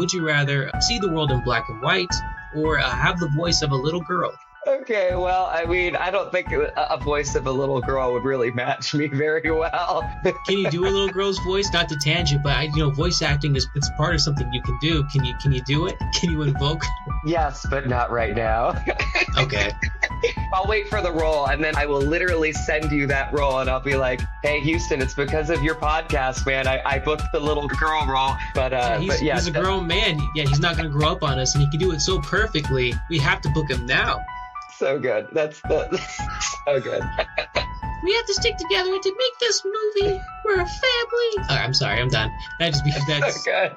would you rather see the world in black and white or have the voice of a little girl? Okay, well, I mean, I don't think a voice of a little girl would really match me very well. Can you do a little girl's voice? Not to tangent, but voice acting it's part of something you can do. Can you do it? Can you invoke? Yes, but not right now. Okay. I'll wait for the role, and then I will literally send you that role, and I'll be like, "Hey, Houston, it's because of your podcast, man. I booked the little girl role." But he's a grown man. Yeah, he's not going to grow up on us, and he can do it so perfectly. We have to book him now. So good. That's so good. We have to stick together to make this movie. We're a family. Oh, I'm sorry. I'm done. That's So good.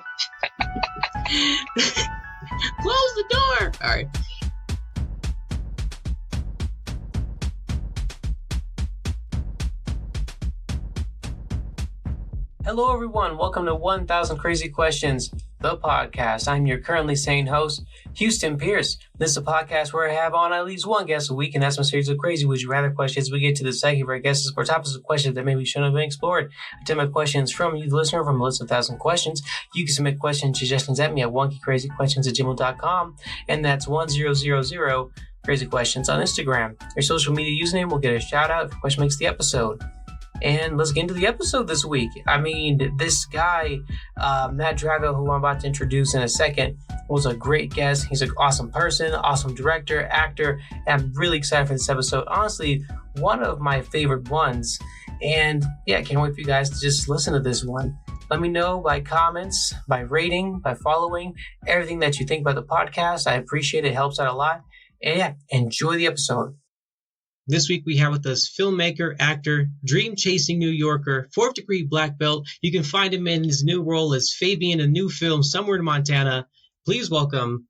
Close the door. All right. Hello, everyone. Welcome to 1000 Crazy Questions, the podcast. I'm your currently sane host, Houston Pierce. This is a podcast where I have on at least one guest a week and ask them a series of crazy would you rather questions. We get to the segment where guests explore topics of questions that maybe shouldn't have been explored. I take my questions from you, the listener, from a list of 1000 questions. You can submit question suggestions at me at wonkycrazyquestions@gmail.com, and that's 1000 crazy questions on Instagram. Your social media username will get a shout out if your question makes the episode. And let's get into the episode this week. I mean, this guy, Matt Drago, who I'm about to introduce in a second, was a great guest. He's an awesome person, awesome director, actor, and I'm really excited for this episode. Honestly, one of my favorite ones. And yeah, I can't wait for you guys to just listen to this one. Let me know by comments, by rating, by following, everything that you think about the podcast. I appreciate it. It helps out a lot. And yeah, enjoy the episode. This week we have with us filmmaker, actor, dream-chasing New Yorker, 4th degree black belt. You can find him in his new role as Fabian in a new film somewhere in Montana. Please welcome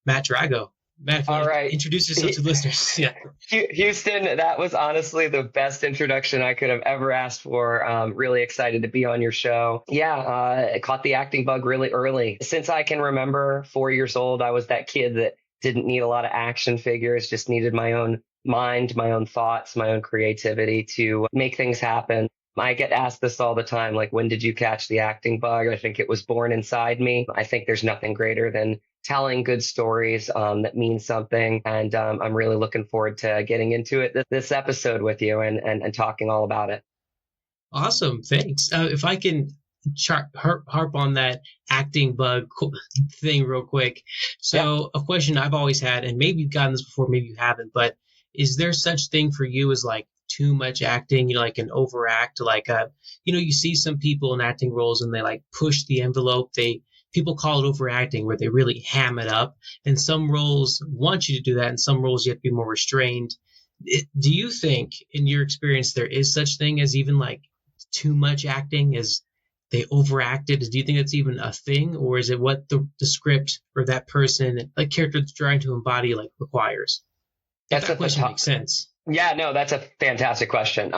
Matt Drago. Matt, if you All right. Introduce yourself to listeners. Yeah. Houston, that was honestly the best introduction I could have ever asked for. Really excited to be on your show. Yeah, I caught the acting bug really early. Since I can remember, 4 years old, I was that kid that didn't need a lot of action figures, just needed my own mind, my own thoughts, my own creativity to make things happen. I get asked this all the time, like, when did you catch the acting bug? I think it was born inside me. I think there's nothing greater than telling good stories that mean something. And I'm really looking forward to getting into it this episode with you and talking all about it. Awesome. Thanks. If I can harp on that acting bug thing real quick. So A question I've always had, and maybe you've gotten this before, maybe you haven't, but is there such thing for you as like too much acting, like an overact, like you see some people in acting roles and they like push the envelope. People call it overacting, where they really ham it up. And some roles want you to do that, and some roles you have to be more restrained. Do you think, in your experience, there is such thing as even like too much acting, as they overacted? Do you think that's even a thing, or is it what the script or that person, like character that's trying to embody, like requires? That's that question makes sense. Yeah, no, that's a fantastic question.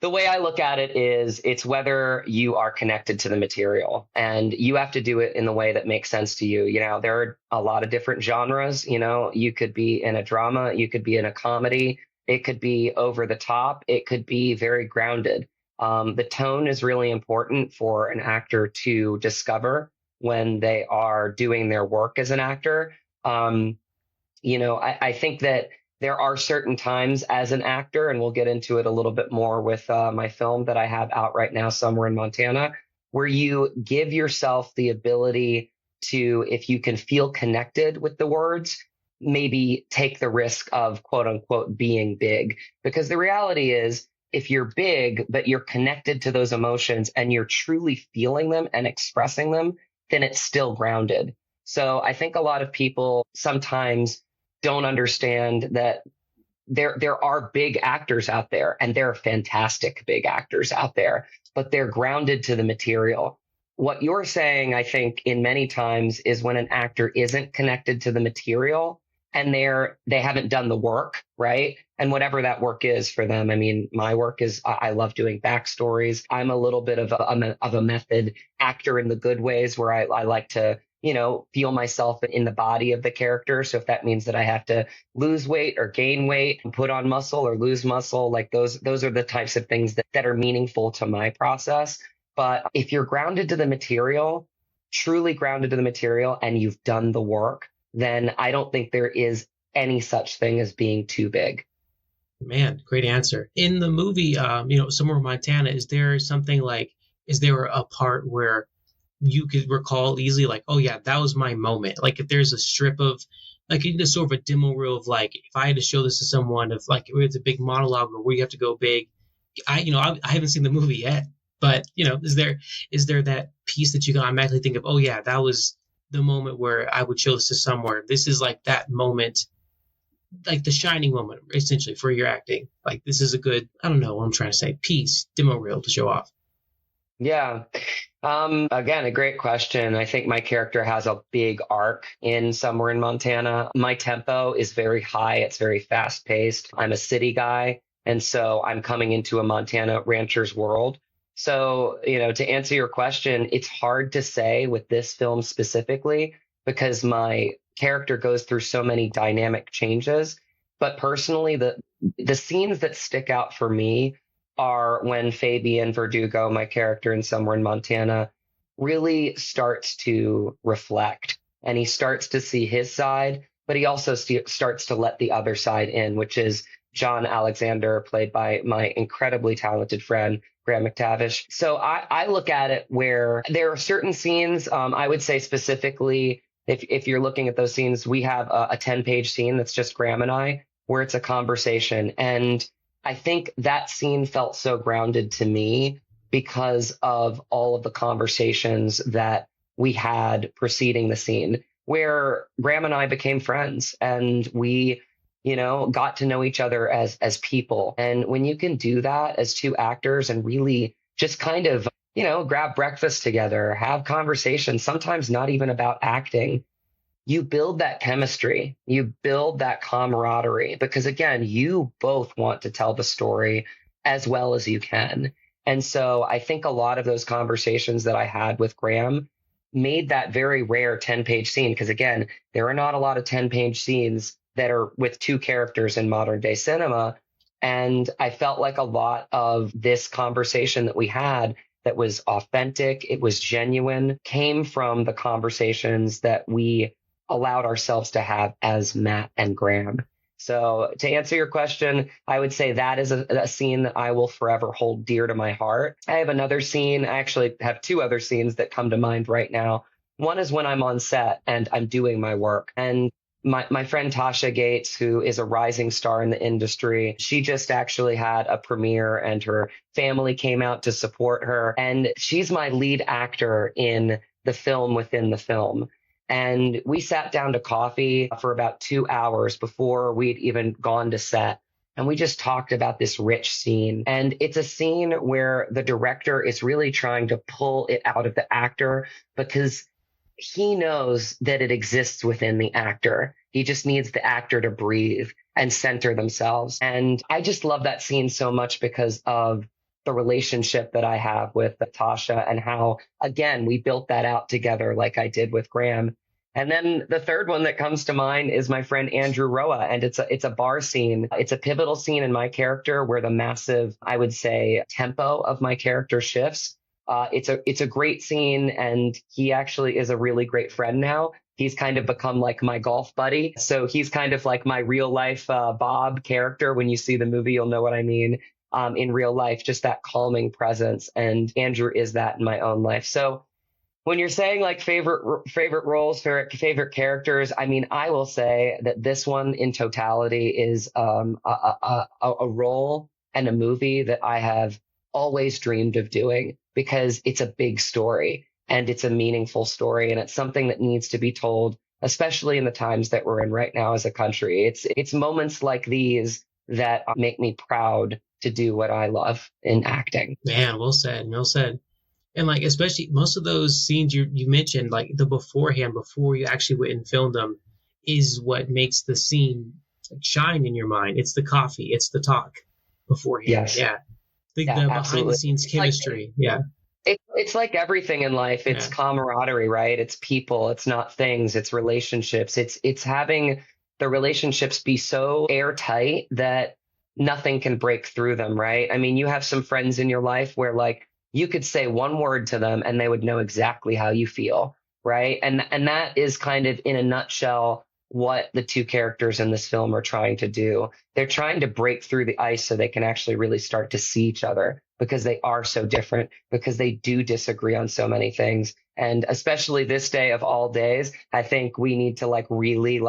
The way I look at it is it's whether you are connected to the material, and you have to do it in the way that makes sense to you. There are a lot of different genres. You could be in a drama, you could be in a comedy, it could be over the top, it could be very grounded. The tone is really important for an actor to discover when they are doing their work as an actor. I think that there are certain times as an actor, and we'll get into it a little bit more with my film that I have out right now somewhere in Montana, where you give yourself the ability to, if you can feel connected with the words, maybe take the risk of quote unquote being big. Because the reality is, if you're big, but you're connected to those emotions and you're truly feeling them and expressing them, then it's still grounded. So I think a lot of people sometimes don't understand that there are big actors out there, and there are fantastic big actors out there, but they're grounded to the material. What you're saying, I think, in many times is when an actor isn't connected to the material and they haven't done the work, right? And whatever that work is for them. I mean, my work is, I love doing backstories. I'm a little bit of a method actor in the good ways, where I like to feel myself in the body of the character. So if that means that I have to lose weight or gain weight, put on muscle or lose muscle, like those are the types of things that are meaningful to my process. But if you're grounded to the material, truly grounded to the material and you've done the work, then I don't think there is any such thing as being too big. Man, great answer. In the movie, Somewhere in Montana, is there something like, is there a part where you could recall easily, like, oh yeah, that was my moment? Like if there's a strip of, like just sort of a demo reel of like, if I had to show this to someone, if like it's a big monologue or where you have to go big, I haven't seen the movie yet, but is there that piece that you can automatically think of, oh yeah, that was the moment where I would show this to someone. This is like that moment, like the shining moment, essentially, for your acting. Like this is a good, I don't know what I'm trying to say, piece, demo reel to show off. Yeah. Again, a great question. I think my character has a big arc in Somewhere in Montana. My tempo is very high. It's very fast paced. I'm a city guy. And so I'm coming into a Montana rancher's world. So, to answer your question, it's hard to say with this film specifically because my character goes through so many dynamic changes. But personally, the scenes that stick out for me are when Fabian Verdugo, my character in Somewhere in Montana, really starts to reflect and he starts to see his side, but he also starts to let the other side in, which is John Alexander, played by my incredibly talented friend, Graham McTavish. So I look at it where there are certain scenes, I would say specifically, if you're looking at those scenes, we have a 10-page scene that's just Graham and I, where it's a conversation. And I think that scene felt so grounded to me because of all of the conversations that we had preceding the scene, where Graham and I became friends and we, got to know each other as people. And when you can do that as two actors and really just kind of, grab breakfast together, have conversations, sometimes not even about acting, you build that chemistry, you build that camaraderie, because again, you both want to tell the story as well as you can. And so I think a lot of those conversations that I had with Graham made that very rare 10-page scene. Because again, there are not a lot of 10-page scenes that are with two characters in modern day cinema. And I felt like a lot of this conversation that we had that was authentic, it was genuine, came from the conversations that we allowed ourselves to have as Matt and Graham. So to answer your question, I would say that is a scene that I will forever hold dear to my heart. I have another scene. I actually have two other scenes that come to mind right now. One is when I'm on set and I'm doing my work. And my friend Tasha Gates, who is a rising star in the industry, she just actually had a premiere and her family came out to support her. And she's my lead actor in the film within the film. And we sat down to coffee for about 2 hours before we'd even gone to set. And we just talked about this rich scene. And it's a scene where the director is really trying to pull it out of the actor because he knows that it exists within the actor. He just needs the actor to breathe and center themselves. And I just love that scene so much because of the relationship that I have with Tasha and how, again, we built that out together like I did with Graham. And then the third one that comes to mind is my friend Andrew Roa. And it's a bar scene. It's a pivotal scene in my character where the massive, I would say, tempo of my character shifts. It's a great scene. And he actually is a really great friend now. He's kind of become like my golf buddy. So he's kind of like my real life Bob character. When you see the movie, you'll know what I mean. In real life, just that calming presence. And Andrew is that in my own life. So when you're saying like favorite roles, favorite characters, I mean, I will say that this one in totality is a role and a movie that I have always dreamed of doing because it's a big story and it's a meaningful story. And it's something that needs to be told, especially in the times that we're in right now as a country. It's moments like these that make me proud to do what I love in acting. Man, well said, well said. And like, especially most of those scenes you mentioned, like the beforehand, before you actually went and filmed them, is what makes the scene shine in your mind. It's the coffee, it's the talk beforehand. Yes. Yeah. The behind the scenes chemistry. Yeah. It's like everything in life. It's camaraderie, right? It's people. It's not things. It's relationships. It's having the relationships be so airtight that nothing can break through them, right? I mean, you have some friends in your life where like you could say one word to them and they would know exactly how you feel, right? And that is kind of in a nutshell what the two characters in this film are trying to do. They're trying to break through the ice so they can actually really start to see each other, because they are so different, because they do disagree on so many things. And especially this day of all days, I think we need to really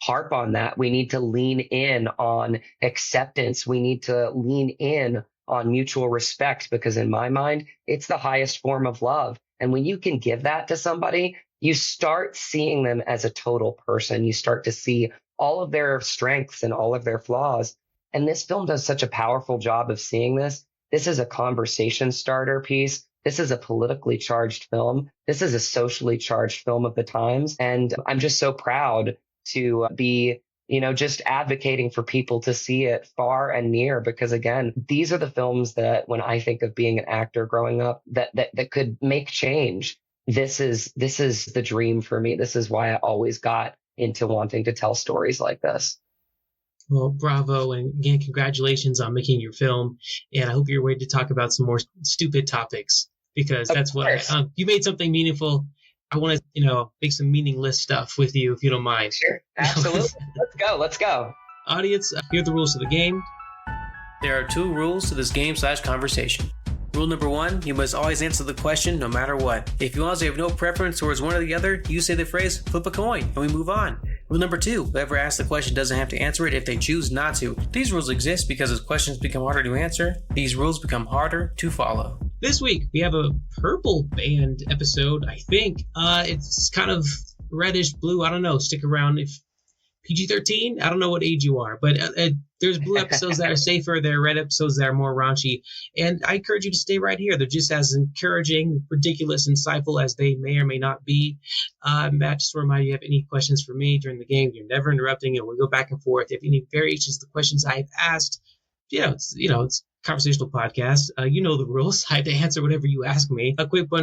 harp on that. We need to lean in on acceptance. We need to lean in on mutual respect, because in my mind, it's the highest form of love. And when you can give that to somebody, you start seeing them as a total person. You start to see all of their strengths and all of their flaws. And this film does such a powerful job of seeing this. This is a conversation starter piece. This is a politically charged film. This is a socially charged film of the times. And I'm just so proud to be, just advocating for people to see it far and near, because again, these are the films that when I think of being an actor growing up that could make change. This is the dream for me. This is why I always got into wanting to tell stories like this. Well, bravo. And again, congratulations on making your film. And I hope you're ready to talk about some more stupid topics, because that's what you made something meaningful. I want to, make some meaningless stuff with you, if you don't mind. Sure. Absolutely. Let's go. Audience, here are the rules of the game. There are 2 rules to this game/conversation. Rule number 1, you must always answer the question no matter what. If you honestly have no preference towards one or the other, you say the phrase, flip a coin, and we move on. Rule number 2, whoever asks the question doesn't have to answer it if they choose not to. These rules exist because as questions become harder to answer, these rules become harder to follow. This week, we have a purple band episode, I think. It's kind of reddish blue. I don't know. Stick around if PG-13? I don't know what age you are, but there's blue episodes that are safer. There are red episodes that are more raunchy. And I encourage you to stay right here. They're just as encouraging, ridiculous, insightful as they may or may not be. Matt, just to remind you, if you have any questions for me during the game, you're never interrupting. We'll go back and forth. If any variations to the questions I've asked, it's conversational podcast. You know the rules. I have to answer whatever you ask me. A quick but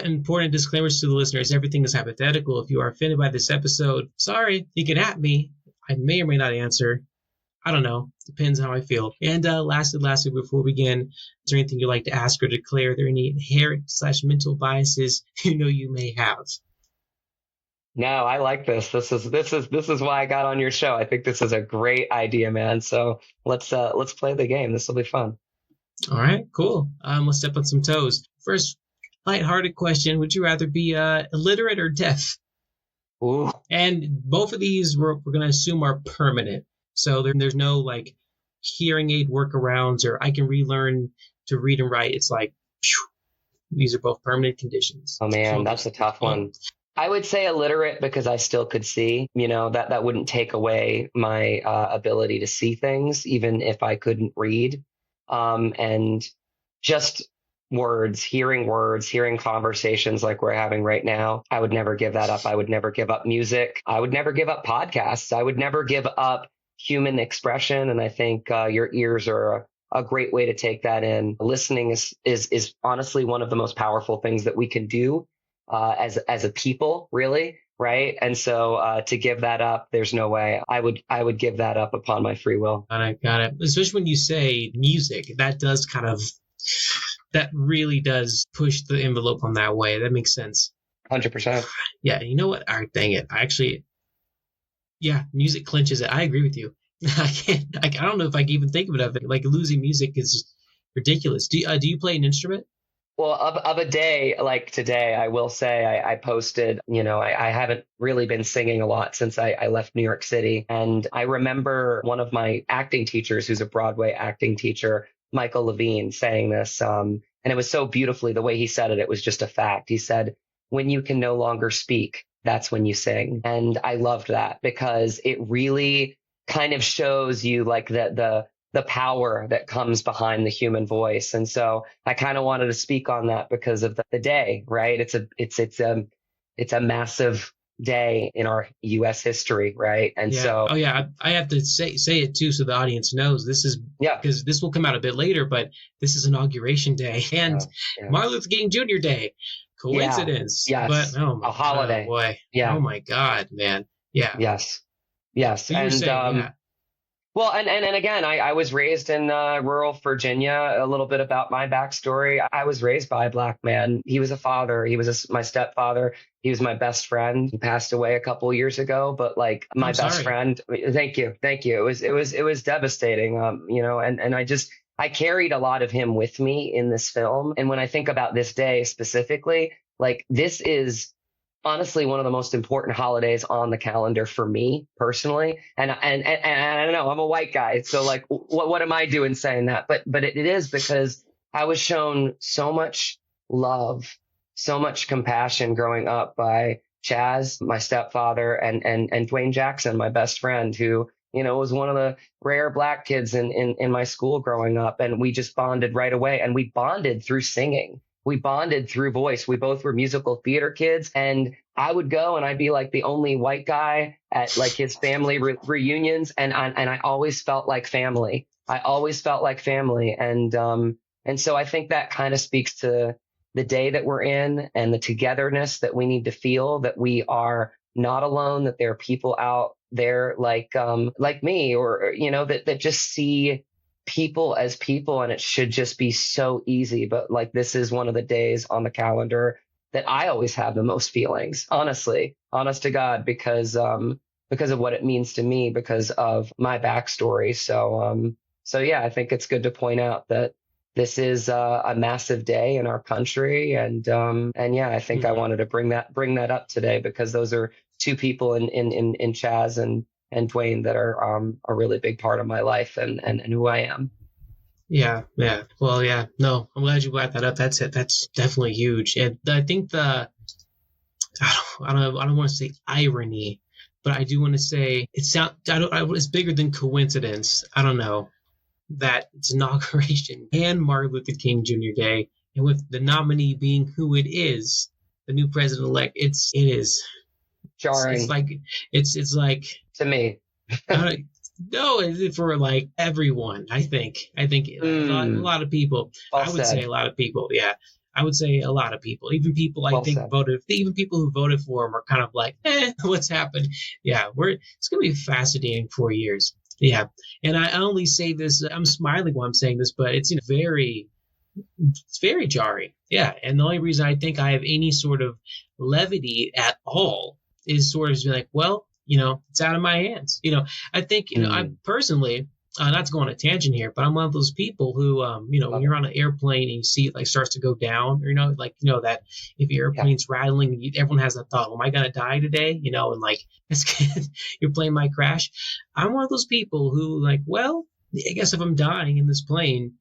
important disclaimers to the listeners. Everything is hypothetical. If you are offended by this episode, sorry, you can at me. I may or may not answer. I don't know. Depends how I feel. And lastly, before we begin, is there anything you'd like to ask or declare? Are there any inherent/mental biases you may have? No, I like this. This is why I got on your show. I think this is a great idea, man. So let's play the game. This will be fun. All right, cool. Let's step on some toes. First, lighthearted question: would you rather be illiterate or deaf? Ooh. And both of these we're going to assume are permanent. So there's no hearing aid workarounds or I can relearn to read and write. It's these are both permanent conditions. Oh man, that's a tough one. I would say illiterate because I still could see, that wouldn't take away my ability to see things, even if I couldn't read. And just hearing conversations like we're having right now. I would never give that up. I would never give up music. I would never give up podcasts. I would never give up human expression. And I think your ears are a great way to take that in. Listening is honestly one of the most powerful things that we can do as a people, really. Right. And so to give that up, there's no way I would give that up upon my free will. Got it. Especially when you say music, that does that really does push the envelope on that way. That makes sense. 100%. Yeah. You know what? All right, dang it. Music clinches it. I agree with you. I don't know if I can even think of it. Losing music is ridiculous. Do you play an instrument? Well, of a day like today, I will say I posted, I haven't really been singing a lot since I left New York City. And I remember one of my acting teachers, who's a Broadway acting teacher, Michael Levine, saying this. And it was so beautifully, the way he said it, it was just a fact. He said, when you can no longer speak, that's when you sing. And I loved that because it really kind of shows you the power that comes behind the human voice. And so I kind of wanted to speak on that because of the day, right? It's a massive day in our U.S. history, right? And I have to say it too, so the audience knows this is because this will come out a bit later, but this is Inauguration Day and Martin Luther King Jr. Day. Coincidence? Yeah. Yes. But a holiday. Oh boy. Yeah. Oh my God, man. Yeah. Yes. So you're saying, Well, and again, I was raised in rural Virginia. A little bit about my backstory. I was raised by a Black man. He was a father. He was my stepfather. He was my best friend. He passed away a couple years ago, but like my I'm best sorry. friend. Thank you, thank you. It was devastating. And I carried a lot of him with me in this film. And when I think about this day specifically, like this is honestly one of the most important holidays on the calendar for me personally. And I don't know, I'm a white guy, so like, what am I doing saying that? But it is because I was shown so much love, so much compassion growing up by Chaz, my stepfather, and Dwayne Jackson, my best friend, who was one of the rare Black kids in my school growing up, and we just bonded right away, and we bonded through singing. We bonded through voice. We both were musical theater kids. And I would go and I'd be like the only white guy at like his family reunions. And I always felt like family. I always felt like family. And so I think that kind of speaks to the day that we're in and the togetherness that we need to feel, that we are not alone, that there are people out there like me, or, that just see people as people, and it should just be so easy. But like, this is one of the days on the calendar that I always have the most feelings, honestly, honest to God, because of what it means to me, because of my backstory. So yeah, I think it's good to point out that this is a massive day in our country. And yeah, I think I wanted to bring that up today, because those are two people in Chaz and Dwayne that are a really big part of my life and who I am. Yeah. Well, yeah. No, I'm glad you brought that up. That's it. That's definitely huge. And I think I don't want to say irony, but I do want to say it's bigger than coincidence. I don't know that it's inauguration and Martin Luther King Jr. Day, and with the nominee being who it is, the new president-elect, it is jarring. It's like to me. No, for like everyone. I think a lot of people. I would say a lot of people. Yeah, I would say a lot of people. Even people I think voted. Even people who voted for him are kind of like, what's happened? Yeah, it's gonna be a fascinating 4 years. Yeah, and I only say this. I'm smiling while I'm saying this, but it's it's very jarring. Yeah, and the only reason I think I have any sort of levity at all is sort of like, well, it's out of my hands. I think, I personally, not to go on a tangent here, but I'm one of those people who, when you're on an airplane and you see it like starts to go down, or, that if your airplane's rattling, everyone has that thought, am I going to die today? And like, your plane might crash. I'm one of those people who like, well, I guess if I'm dying in this plane,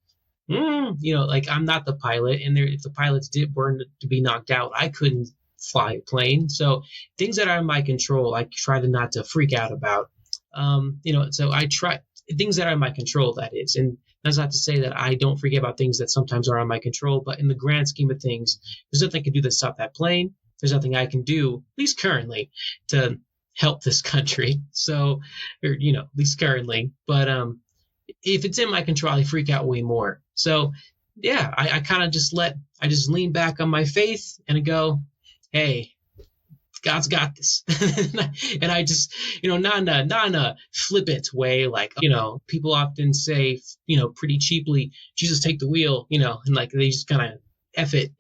like I'm not the pilot, and if the pilots were to be knocked out, I couldn't fly a plane. So things that are in my control, I try to not to freak out about. So I try things that are in my control, that is. And that's not to say that I don't forget about things that sometimes are on my control, but in the grand scheme of things, there's nothing I can do to stop that plane. There's nothing I can do, at least currently, to help this country. So, or, at least currently. But if it's in my control, I freak out way more. So yeah, I kind of just lean back on my faith and I go, hey, God's got this. And I just, not in a flippant way, like, people often say, pretty cheaply, Jesus, take the wheel, and like they just kind of F it,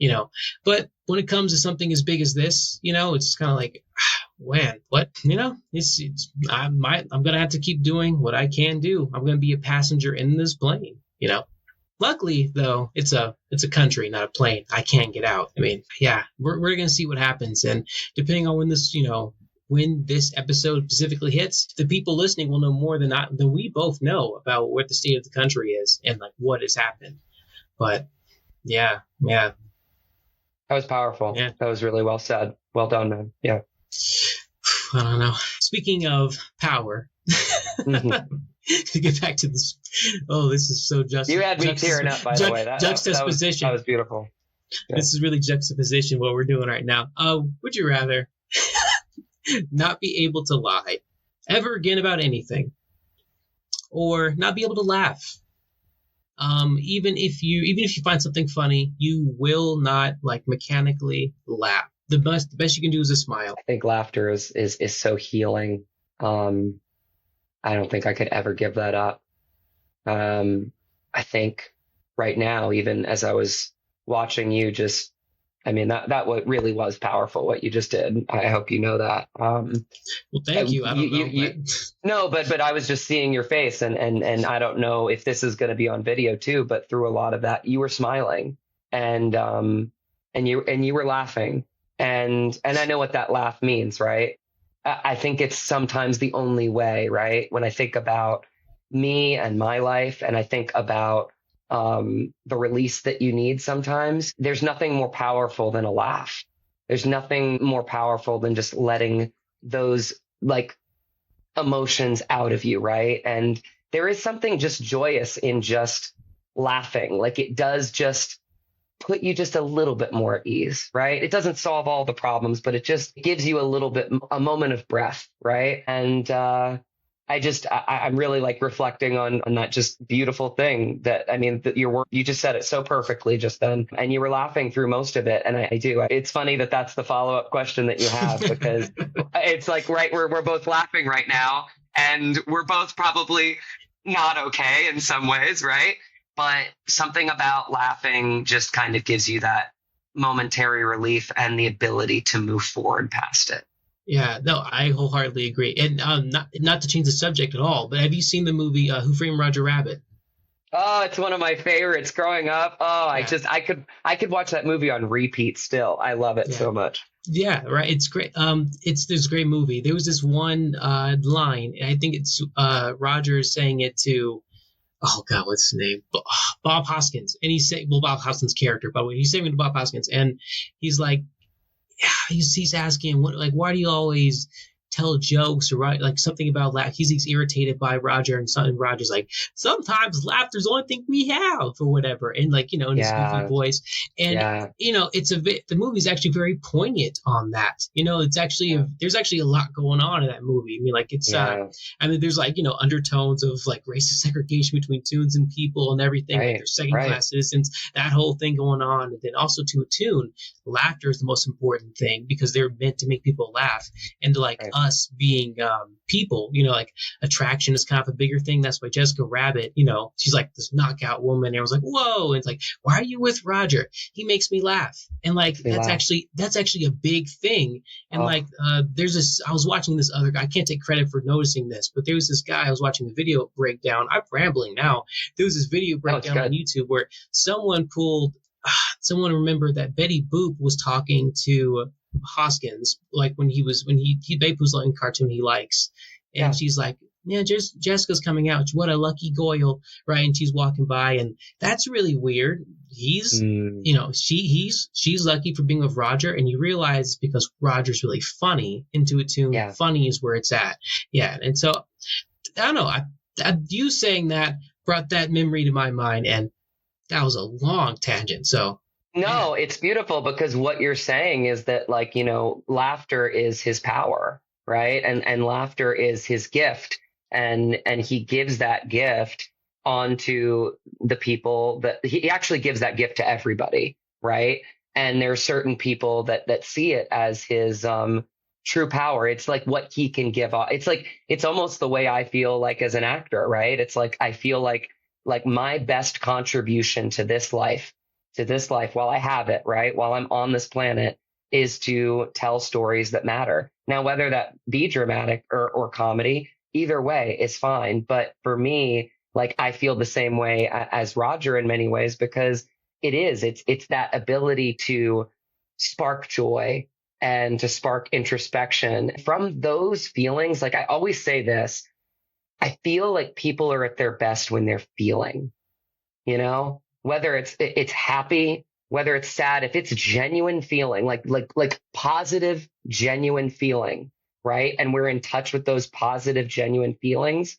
But when it comes to something as big as this, it's kind of like, when, what, I'm going to have to keep doing what I can do. I'm going to be a passenger in this plane, Luckily, though, it's a country, not a plane. I can't get out. I mean, yeah, we're going to see what happens. And depending on when this episode specifically hits, the people listening will know more than we both know about what the state of the country is and like what has happened. But yeah. That was powerful. Yeah. That was really well said. Well done, man. Yeah. I don't know. Speaking of power, to get back to this. Oh, this is so just. You had me tearing up, by the way. Juxtaposition. That was beautiful. Yeah. This is really juxtaposition, what we're doing right now. Would you rather not be able to lie ever again about anything, or not be able to laugh? Even if you find something funny, you will not like mechanically laugh. The best you can do is a smile. I think laughter is so healing. I don't think I could ever give that up. I think right now, even as I was watching you just, I mean, that what really was powerful, what you just did. I hope you know that. Well, thank you. I don't know. No, but I was just seeing your face, and I don't know if this is going to be on video too, but through a lot of that, you were smiling, and you were laughing, and I know what that laugh means, right? I think it's sometimes the only way, right? When I think about me and my life, and I think about the release that you need sometimes, there's nothing more powerful than a laugh. There's nothing more powerful than just letting those like emotions out of you, right? And there is something just joyous in just laughing. Like it does just put you just a little bit more at ease, right? It doesn't solve all the problems, but it just gives you a little bit, a moment of breath, right? And I'm really like reflecting on that just beautiful thing that, I mean, that your work, you just said it so perfectly just then, and you were laughing through most of it. And I do. It's funny that that's the follow-up question that you have, because it's like, right, we're both laughing right now, and we're both probably not okay in some ways, right? But something about laughing just kind of gives you that momentary relief and the ability to move forward past it. Yeah, no, I wholeheartedly agree. And not to change the subject at all, but have you seen the movie Who Framed Roger Rabbit? Oh, it's one of my favorites growing up. Oh, Yeah. I could watch that movie on repeat still. I love it so much. Yeah, right. It's great. There's a great movie. There was this one line, and I think it's Roger saying it to, oh God, what's his name? Bob Hoskins. And he's saying, well, Bob Hoskins' character, by the way, he's saying it to Bob Hoskins, and he's like, yeah, he's asking, what, like, why do you always tell jokes, or like something about laugh? He's irritated by Roger, and Roger's like, sometimes laughter's the only thing we have, or whatever, and like, in his goofy voice. And it's the movie's actually very poignant on that. It's actually there's actually a lot going on in that movie. I mean, like it's I mean, there's like undertones of like racist segregation between tunes and people and everything. Like they're second class citizens, that whole thing going on. And then also to a tune, laughter is the most important thing, because they're meant to make people laugh, and to like us being people, like attraction is kind of a bigger thing. That's why Jessica Rabbit, she's like this knockout woman, and I was like, whoa, and it's like, why are you with Roger? He makes me laugh. And like that's actually a big thing. And there's this, I was watching this other guy, I can't take credit for noticing this, but there was this guy, I was watching the video breakdown. I'm rambling now. There was this video breakdown on YouTube where someone remembered that Betty Boop was talking to Hoskins, like when he Betty Boop's like in cartoon he likes, and she's like, yeah, just Jessica's coming out, what a lucky goyle, right? And she's walking by, and that's really weird. He's she's lucky for being with Roger, and you realize because Roger's really funny, into a tune. Funny is where it's at. And so I don't know, you saying that brought that memory to my mind, and that was a long tangent. So no, it's beautiful, because what you're saying is that, like, laughter is his power, right? And laughter is his gift. And he gives that gift onto the people that he actually gives that gift to everybody, right? And there are certain people that see it as his true power. It's like what he can give off. It's like, it's almost the way I feel like as an actor, right? It's like, I feel like my best contribution to this life while I have it, right? While I'm on this planet, is to tell stories that matter. Now, whether that be dramatic or comedy, either way is fine. But for me, like, I feel the same way as Roger in many ways, because it's that ability to spark joy and to spark introspection from those feelings. Like, I always say this, I feel like people are at their best when they're feeling, whether it's happy, whether it's sad, if it's genuine feeling, like positive, genuine feeling, right? And we're in touch with those positive, genuine feelings.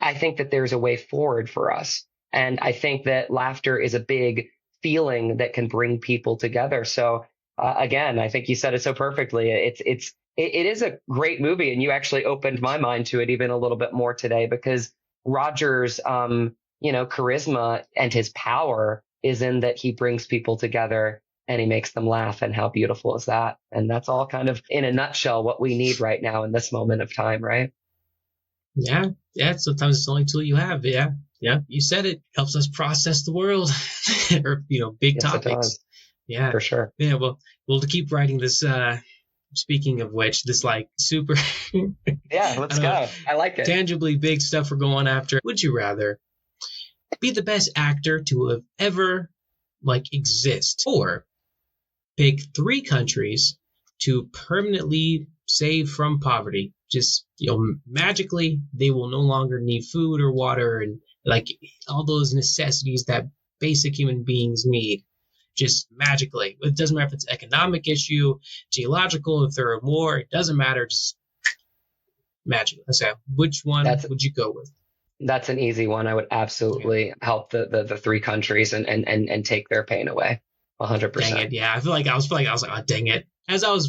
I think that there's a way forward for us. And I think that laughter is a big feeling that can bring people together. So again, I think you said it so perfectly. It is a great movie. And you actually opened my mind to it even a little bit more today, because Roger's, charisma and his power is in that he brings people together and he makes them laugh. And how beautiful is that? And that's all kind of in a nutshell what we need right now in this moment of time, right? Yeah. Yeah. Sometimes it's the only tool you have. Yeah. Yeah. You said it helps us process the world or, big Yes, it topics. does, Yeah. for sure. Yeah. Well, to keep writing this, speaking of which, this like super, Yeah, I let's don't know, go. I like it. tangibly big stuff we're going after. Would you rather be the best actor to have ever like exist, or pick three countries to permanently save from poverty? Just, magically, they will no longer need food or water and like all those necessities that basic human beings need. Just magically. It doesn't matter if it's an economic issue, geological, if they're at war, it doesn't matter. Just magic. So, which one That's would you go with? that's an easy one. I would Yeah. absolutely help the three countries and take their pain away. Dang 100%. it. Yeah. I was like, oh, dang it. As I was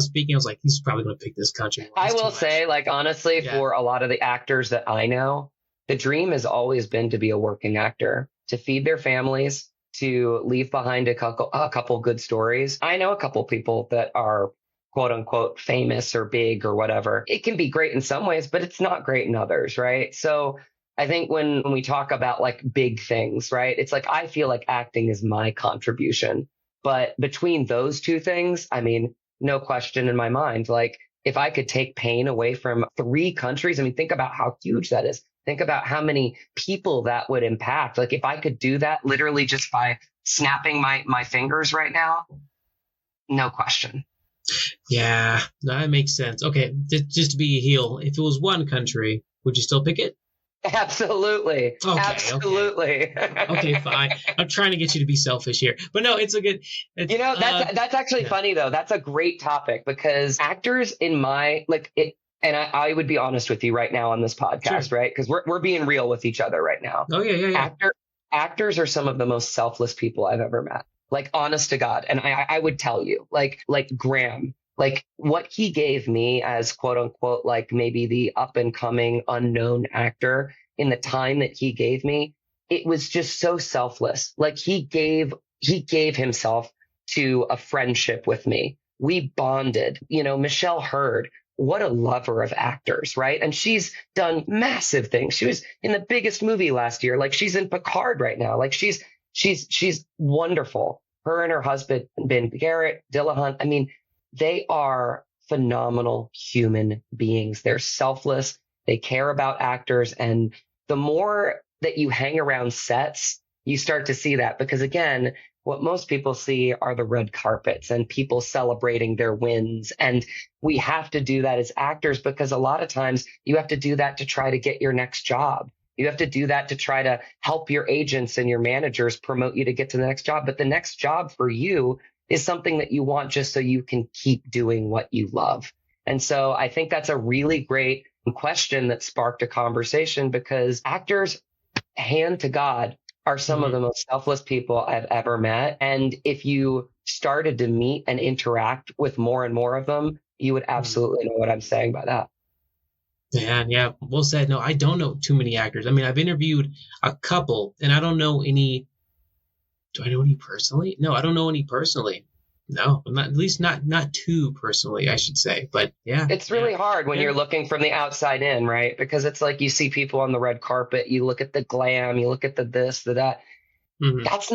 speaking, I was like, he's probably going to pick this country. I It's too will much. say, like, honestly, Yeah. for a lot of the actors that I know, the dream has always been to be a working actor, to feed their families, to leave behind a couple good stories. I know a couple people that are quote unquote famous or big or whatever. It can be great in some ways, but it's not great in others, right? So I think when we talk about like big things, right, it's like I feel like acting is my contribution. But between those two things, I mean, no question in my mind, like if I could take pain away from three countries, I mean, think about how huge that is. Think about how many people that would impact. Like if I could do that literally just by snapping my fingers right now, no question. Yeah. No, that makes sense. Okay. Just to be a heel, if it was one country, would you still pick it? Absolutely. Okay. Absolutely. Okay, fine. I'm trying to get you to be selfish here, but no, it's a good. It's, That's actually yeah, funny though. That's a great topic because actors in my like it, and I would be honest with you right now on this sure. podcast, right? Because we're being real with each other right now. Oh yeah. Actor actors are some of the most selfless people I've ever met. Like honest to God. And I would tell you, like Graham, like what he gave me as quote unquote, like maybe the up and coming unknown actor in the time that he gave me, it was just so selfless. Like he gave himself to a friendship with me. We bonded. Michelle Hurd, what a lover of actors, right? And she's done massive things. She was in the biggest movie last year. Like she's in Picard right now. Like she's wonderful. Her and her husband, Ben Garrett, Dillahunt. I mean, they are phenomenal human beings. They're selfless. They care about actors. And the more that you hang around sets, you start to see that because again, what most people see are the red carpets and people celebrating their wins. And we have to do that as actors because a lot of times you have to do that to try to get your next job. You have to do that to try to help your agents and your managers promote you to get to the next job. But the next job for you is something that you want just so you can keep doing what you love. And so I think that's a really great question that sparked a conversation because actors, hand to God, are some of Hmm. the most selfless people I've ever met. And if you started to meet and interact with more and more of them, you would absolutely know what I'm saying by that. Yeah. Well said. No, I don't know too many actors. I mean, I've interviewed a couple, and I don't know any. Do I know any personally? No, I don't know any personally. No, not at least not too personally, I should say. But yeah, It's really hard when yeah. you're looking from the outside in, right? Because it's like you see people on the red carpet, you look at the glam, you look at the this, the that. Hmm. That's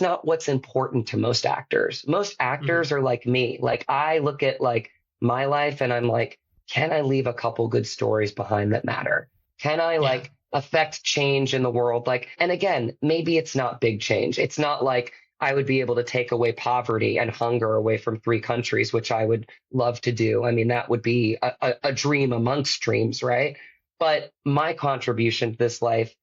not what's important to most actors. Most Hmm. actors are like me. Like I look at like my life and I'm like, can I leave a couple good stories behind that matter? Can I Yeah. like affect change in the world? Like, and again, maybe it's not big change. It's not like I would be able to take away poverty and hunger away from three countries, which I would love to do. I mean, that would be a dream amongst dreams, right? But my contribution to this life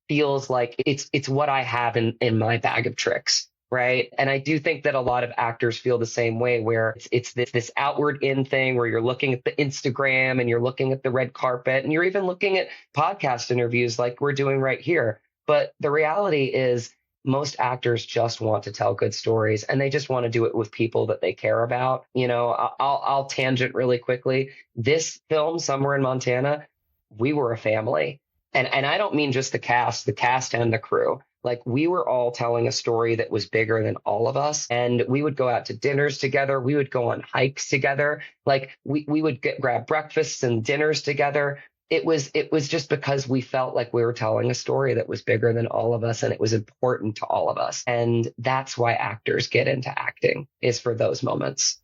feels like it's what I have in my bag of tricks. Right. And I do think that a lot of actors feel the same way where it's this outward in thing where you're looking at the Instagram and you're looking at the red carpet and you're even looking at podcast interviews like we're doing right here. But the reality is most actors just want to tell good stories and they just want to do it with people that they care about. I'll tangent really quickly. This film, Somewhere in Montana, we were a family. and I don't mean just the cast and the crew. Like, we were all telling a story that was bigger than all of us. And we would go out to dinners together. We would go on hikes together. Like, we would grab breakfasts and dinners together. It was just because we felt like we were telling a story that was bigger than all of us, and it was important to all of us. And that's why actors get into acting, is for those moments.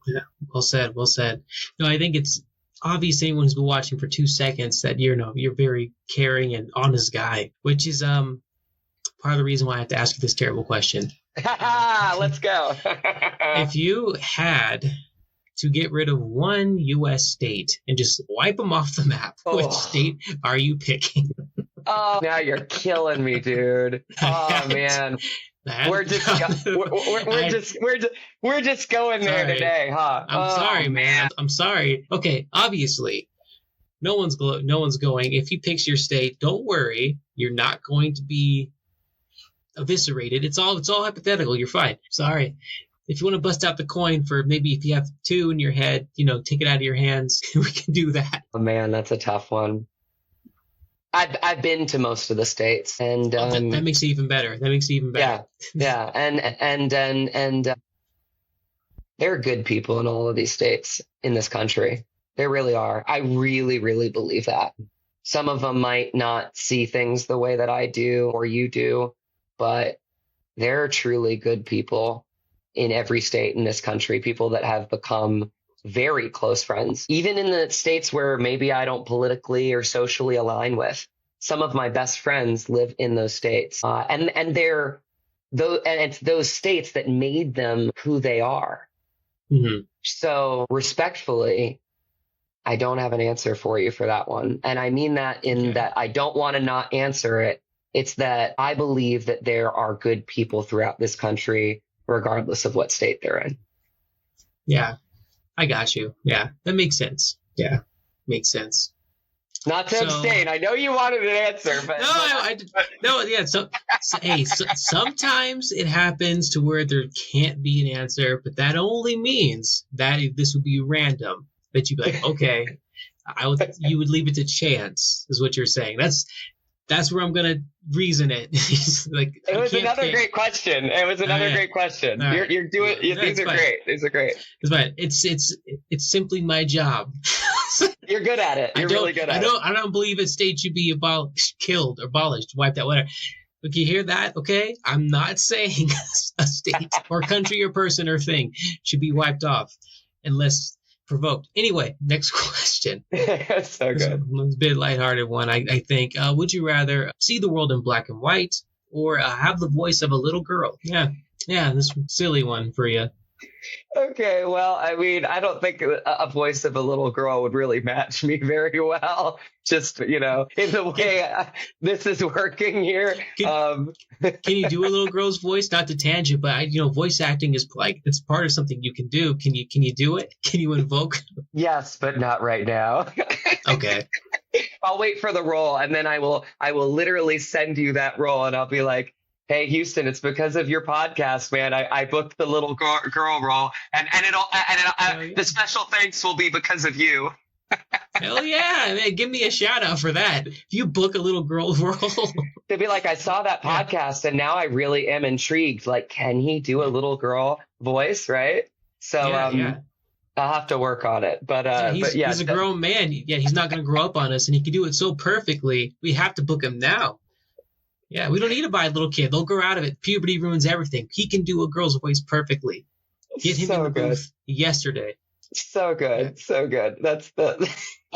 Yeah, well said, well said. No, I think it's obvious anyone who's been watching for 2 seconds that you're a very caring and honest guy, which is part of the reason why I have to ask you this terrible question. Let's go. If you had to get rid of one U.S. state and just wipe them off the map, which state are you picking? Oh, now you're killing me, dude. Oh man, we're just going there today, huh? I'm sorry, man. I'm sorry. Okay, obviously, no one's going. If he picks your state, don't worry. You're not going to be eviscerated. It's all hypothetical. You're fine. Sorry. If you want to bust out the coin for maybe if you have 2 in your head, take it out of your hands. We can do that. Oh man, that's a tough one. I've been to most of the states, and that makes it even better. Yeah, and there are good people in all of these states in this country. There really are. I really, really believe that. Some of them might not see things the way that I do or you do, but there are truly good people in every state in this country, people that have become very close friends, even in the states where maybe I don't politically or socially align with. Some of my best friends live in those states, and it's those states that made them who they are. Mm-hmm. So respectfully, I don't have an answer for you for that one. And I mean that in that I don't want to not answer it. It's that I believe that there are good people throughout this country, regardless of what state they're in. Yeah, I got you. Yeah, that makes sense. Yeah, makes sense. Not to abstain. I know you wanted an answer, but no. Yeah. So sometimes it happens to where there can't be an answer, but that only means that this would be random. That you'd be like, okay, you would leave it to chance, is what you're saying. That's where I'm gonna reason it. Like, it was another great question. Great question. Right. You're doing. These are great. These are great. It's fine. It's simply my job. You're good at it. You're really good at it. I don't believe a state should be killed or abolished, wiped out, whatever. Look, you hear that? Okay, I'm not saying a state or country or person or thing should be wiped off unless provoked. Anyway, next question. So good. It's a bit lighthearted one, I think. Would you rather see the world in black and white or have the voice of a little girl? Yeah, this silly one for you. Okay, well, I mean, I don't think a voice of a little girl would really match me very well. Just, in the way this is working here. Can you do a little girl's voice? Not to tangent, but voice acting is like, it's part of something you can do. Can you do it? Can you invoke? Yes, but not right now. Okay. I'll wait for the role, and then I will literally send you that role, and I'll be like, hey, Houston, it's because of your podcast, man. I booked the little girl role, and the special thanks will be because of you. Hell yeah, man, give me a shout out for that. If you book a little girl role, to be like, I saw that podcast, and now I really am intrigued. Like, can he do a little girl voice, right? So I'll have to work on it. But he's a grown man. Yeah, he's not going to grow up on us, and he can do it so perfectly. We have to book him now. Yeah, we don't need to buy a little kid. They'll grow out of it. Puberty ruins everything. He can do a girl's voice perfectly. Get him in the booth yesterday. So good. So good.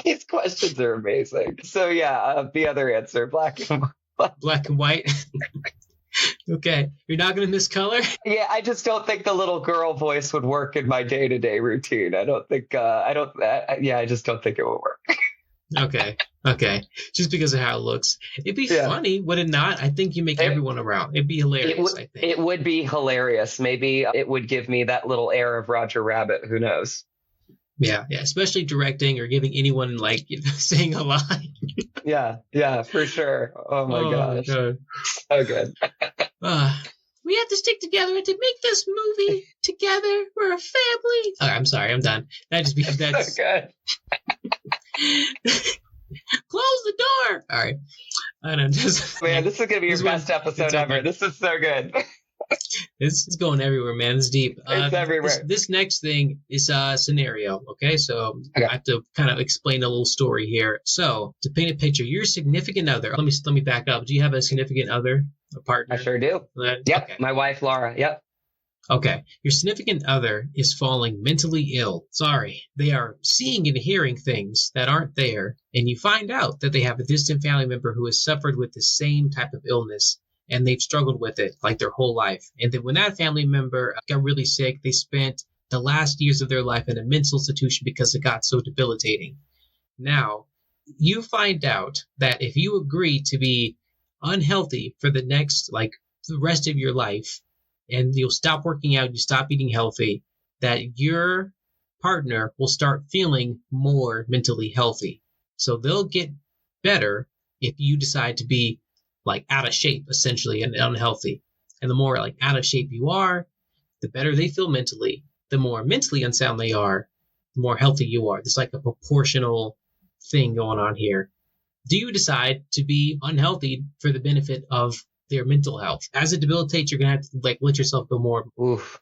These questions are amazing. So the other answer, black and white. Black and white. Okay. You're not going to miss color? Yeah, I just don't think the little girl voice would work in my day-to-day routine. I just don't think it would work. Okay. Just because of how it looks. It'd be funny, would it not? I think you make everyone around. It'd be hilarious, I think. It would be hilarious. Maybe it would give me that little air of Roger Rabbit. Who knows? Yeah. Especially directing or giving anyone, saying a line. Yeah, for sure. Oh, my gosh. God. So good. We have to stick together to make this movie together. We're a family. Okay, I'm sorry. I'm done. That's so good. Close the door. All right. I don't know. Just, Man, this is going to be your best episode ever. Okay. This is so good. It's going everywhere, man. It's deep. It's everywhere. This next thing is a scenario. Okay. So I have to kind of explain a little story here. So to paint a picture, your significant other. Let me back up. Do you have a significant other, a partner? I sure do. Yep. Okay. My wife, Laura. Yep. Okay. Your significant other is falling mentally ill. Sorry. They are seeing and hearing things that aren't there. And you find out that they have a distant family member who has suffered with the same type of illness. And they've struggled with it like their whole life. And then when that family member got really sick, they spent the last years of their life in a mental institution because it got so debilitating. Now, you find out that if you agree to be unhealthy for the next, like, the rest of your life, and you'll stop working out, you stop eating healthy, that your partner will start feeling more mentally healthy. So they'll get better if you decide to be like out of shape, essentially, and unhealthy. And the more like out of shape you are, the better they feel mentally. The more mentally unsound they are, the more healthy you are. There's like a proportional thing going on here. Do you decide to be unhealthy for the benefit of their mental health? As it debilitates, you're gonna have to like let yourself go more. Oof.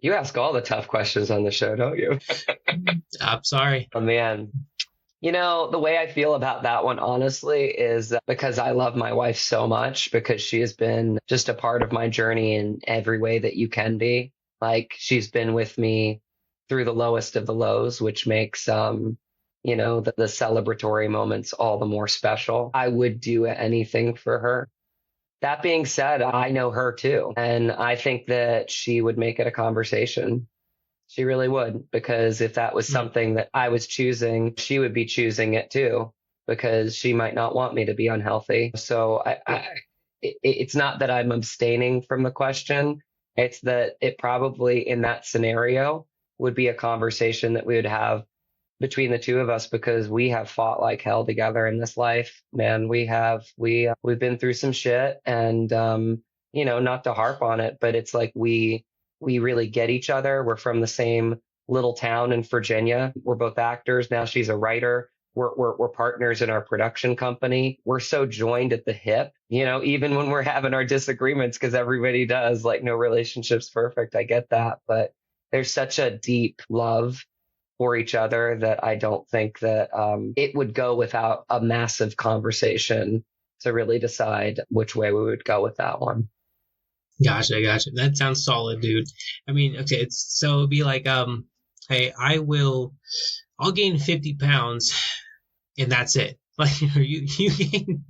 You ask all the tough questions on the show, don't you? I'm sorry. Oh man. You know, the way I feel about that one, honestly, is because I love my wife so much, because she has been just a part of my journey in every way that you can be. Like, she's been with me through the lowest of the lows, which makes, the celebratory moments all the more special. I would do anything for her. That being said, I know her too. And I think that she would make it a conversation. She really would, because if that was something that I was choosing, she would be choosing it too, because she might not want me to be unhealthy. So it's not that I'm abstaining from the question. It's that it probably in that scenario would be a conversation that we would have between the two of us, because we have fought like hell together in this life, man. We've been through some shit, and, not to harp on it, but it's like we really get each other. We're from the same little town in Virginia. We're both actors. Now she's a writer. We're partners in our production company. We're so joined at the hip, even when we're having our disagreements, because everybody does. Like, no relationship's perfect. I get that. But there's such a deep love for each other that I don't think that it would go without a massive conversation to really decide which way we would go with that one. Gotcha. That sounds solid, dude. I mean, okay, so it'd be like, hey, I'll gain 50 pounds and that's it. Like, you gain,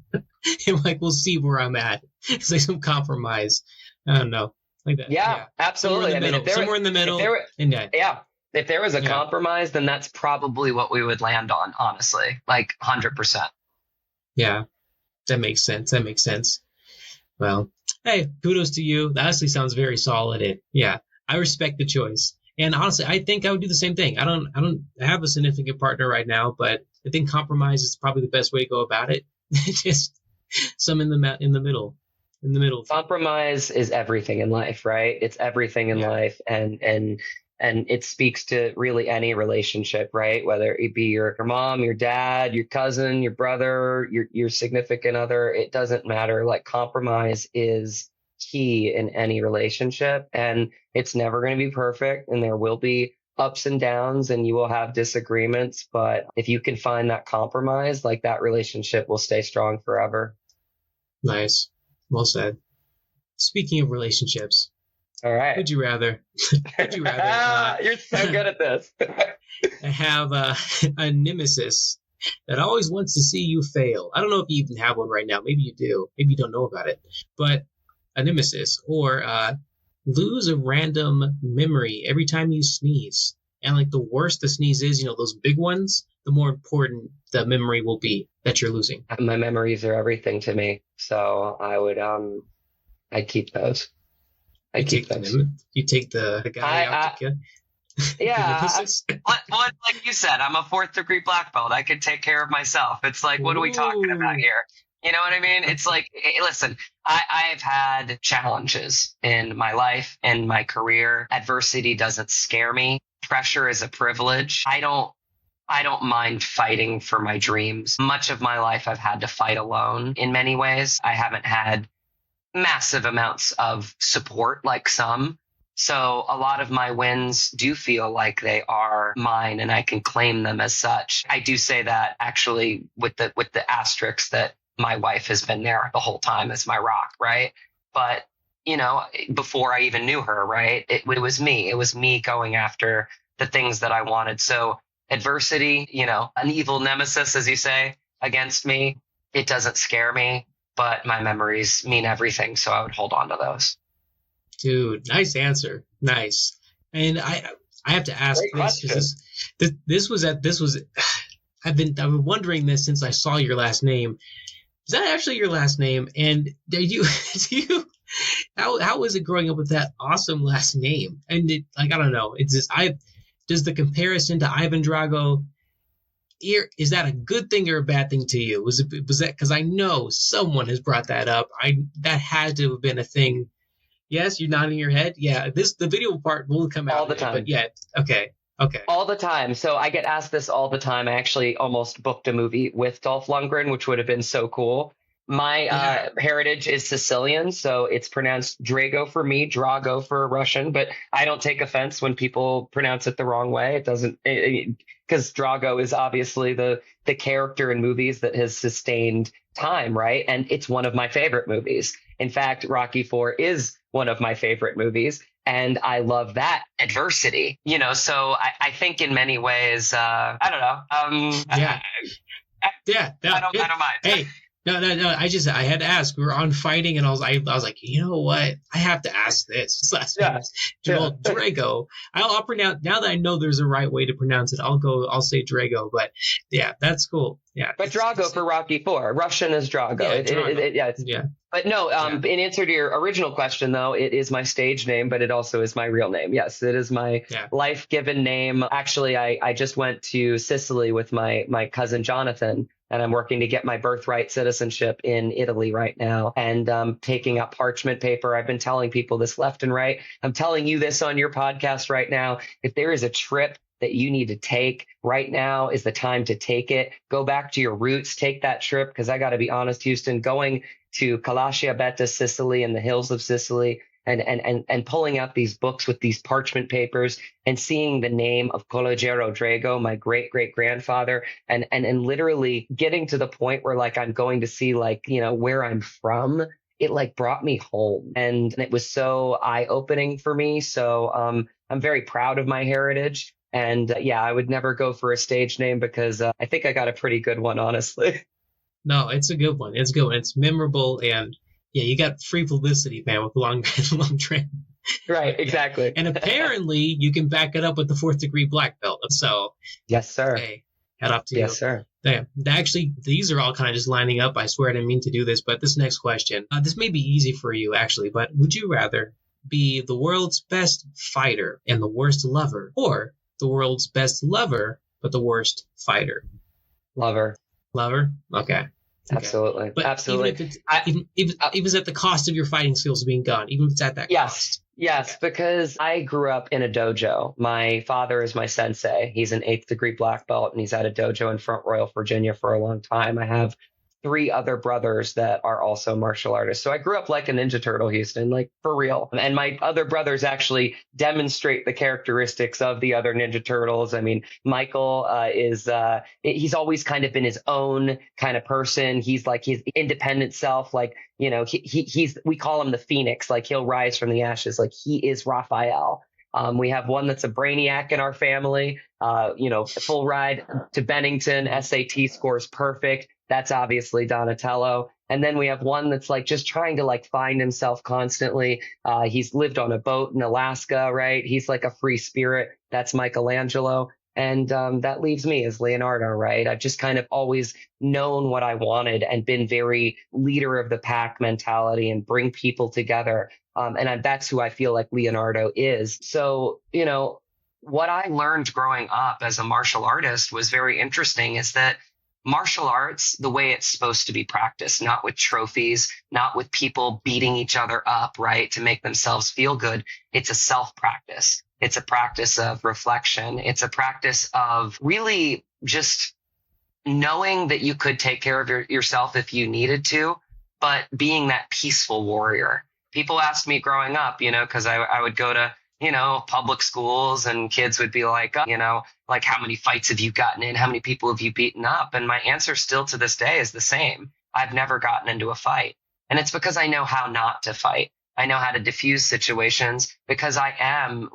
and like, we'll see where I'm at. It's like some compromise. I don't know. Like that. Yeah. Absolutely. Somewhere in the middle. If there was a compromise, then that's probably what we would land on, honestly, like 100%. Yeah, that makes sense. Well, hey, kudos to you. That honestly sounds very solid. And yeah, I respect the choice. And honestly, I think I would do the same thing. I don't have a significant partner right now, but I think compromise is probably the best way to go about it. Just some in the middle. Compromise is everything in life, right? It's everything in life. And it speaks to really any relationship, right? Whether it be your mom, your dad, your cousin, your brother, your significant other, it doesn't matter. Like, compromise is key in any relationship, and it's never going to be perfect, and there will be ups and downs, and you will have disagreements. But if you can find that compromise, like, that relationship will stay strong forever. Nice. Well said. Speaking of relationships, all right. Would you rather? You're so good at this. Have a nemesis that always wants to see you fail. I don't know if you even have one right now. Maybe you do. Maybe you don't know about it. But a nemesis, or lose a random memory every time you sneeze. And like, the worse the sneeze is, those big ones, the more important the memory will be that you're losing. My memories are everything to me. So I'd keep those. You take the guy out to kill. Yeah. Like you said, I'm a 4th degree black belt. I could take care of myself. It's like, what are we talking about here? You know what I mean? It's like, hey, listen, I've had challenges in my life and my career. Adversity doesn't scare me. Pressure is a privilege. I I don't mind fighting for my dreams. Much of my life, I've had to fight alone in many ways. I haven't had massive amounts of support like some. So a lot of my wins do feel like they are mine and I can claim them as such. I do say that actually with the asterisk that my wife has been there the whole time as my rock, right? But, before I even knew her, right? It was me. It was me going after the things that I wanted. So adversity, an evil nemesis, as you say, against me, it doesn't scare me, but my memories mean everything. So I would hold on to those. Dude, nice answer. Nice. And I have to ask this because I've been wondering this since I saw your last name. Is that actually your last name? And how was it growing up with that awesome last name? And I don't know. It's just does the comparison to Ivan Drago, is that a good thing or a bad thing to you? Was that because I know someone has brought that up? That had to have been a thing. Yes, you're nodding your head. Yeah, the video part will come out all the time. But yeah, okay. All the time. So I get asked this all the time. I actually almost booked a movie with Dolph Lundgren, which would have been so cool. My heritage is Sicilian, so it's pronounced Drago for me, Drago for Russian. But I don't take offense when people pronounce it the wrong way. It doesn't, because Drago is obviously the character in movies that has sustained time, right? And it's one of my favorite movies. In fact, Rocky IV is one of my favorite movies. And I love that adversity, so I think in many ways, I don't know. I don't mind. Hey, no. I had to ask. We were on fighting, and I was like, you know what? I have to ask this. His last name is Drago. I'll pronounce, now that I know there's a right way to pronounce it, I'll say Drago. But yeah, that's cool. Yeah. But Drago for Rocky IV. Russian is Drago. Yeah. But no, in answer to your original question, though, it is my stage name, but it also is my real name. Yes, it is my life-given name. Actually, I just went to Sicily with my cousin Jonathan, and I'm working to get my birthright citizenship in Italy right now, and taking up parchment paper. I've been telling people this left and right. I'm telling you this on your podcast right now. If there is a trip that you need to take, right now is the time to take it. Go back to your roots, take that trip, because I got to be honest, Houston, going to Calasciabetta, Sicily, and the hills of Sicily, and pulling out these books with these parchment papers and seeing the name of Collegiero Drago, my great-great-grandfather, and literally getting to the point where I'm going to see where I'm from. It brought me home, and it was so eye-opening for me. So I'm very proud of my heritage. And I would never go for a stage name because I think I got a pretty good one, honestly. No, it's a good one. It's good one. It's memorable, and you got free publicity, man, with long train. Right, exactly. And apparently, you can back it up with the 4th degree black belt. So, yes, sir. Hey, head up to you. Yes, sir. Damn. Actually, these are all kind of just lining up. I swear I didn't mean to do this, but this next question, this may be easy for you, actually. But would you rather be the world's best fighter and the worst lover, or the world's best lover but the worst fighter? Lover. Okay. Absolutely. But absolutely. Even if it's at the cost of your fighting skills being gone, even if it's at that cost. Yes, because I grew up in a dojo. My father is my sensei. He's an 8th degree black belt, and he's at a dojo in Front Royal, Virginia for a long time. I have 3 other brothers that are also martial artists. So I grew up like a Ninja Turtle, Houston, for real. And my other brothers actually demonstrate the characteristics of the other Ninja Turtles. I mean, Michael he's always kind of been his own kind of person. He's like his independent self. He's we call him the Phoenix. He'll rise from the ashes. He is Raphael. We have one that's a brainiac in our family. Full ride to Bennington, SAT scores perfect. That's obviously Donatello. And then we have one that's just trying to find himself constantly. He's lived on a boat in Alaska, right? He's like a free spirit. That's Michelangelo. And that leaves me as Leonardo, right? I've just kind of always known what I wanted and been very leader of the pack mentality and bring people together. That's who I feel like Leonardo is. So, what I learned growing up as a martial artist was very interesting, is that martial arts, the way it's supposed to be practiced, not with trophies, not with people beating each other up, right, to make themselves feel good. It's a self-practice. It's a practice of reflection. It's a practice of really just knowing that you could take care of yourself if you needed to, but being that peaceful warrior. People asked me growing up, because I would go to, public schools, and kids would be like, like, how many fights have you gotten in? How many people have you beaten up? And my answer still to this day is the same. I've never gotten into a fight. And it's because I know how not to fight. I know how to diffuse situations because I am